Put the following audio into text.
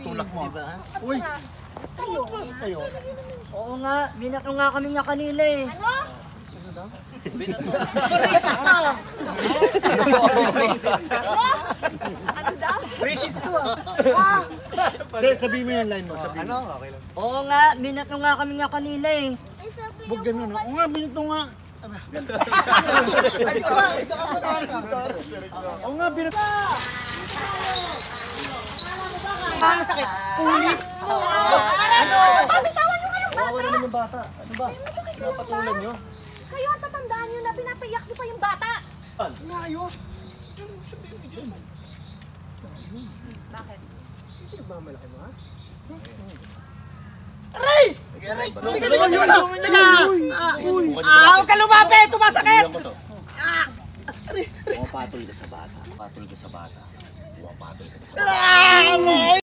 tulak mo. Diba? Uy! Kayo. Oo nga, binato nga kami niya kanina eh. Ano? Racist ka! Ano daw? Racist to ah. Hindi, sabihin mo yung line mo. Sabihin mo. Okay lang. Oo nga, binato nga kami niya kanina eh. Huwag ganun. Oo nga, binito nga. Oo nga, binito. Masakit. Ulit! Ano? Pabitawan nyo kayong bata! Wala naman bata. Ano ba? Napatulan nyo? Kayo ang tatandaan nyo na pinapayak nyo pa yung bata! Maayos! Bakit? Nagmamalaki mo ha? Aray! Hindi ka naman yun ah! Huwag ka lumapit! Tumasakit! Pumapatol ka sa bata. Pumapatol ka sa bata. Pumapatol ka sa bata.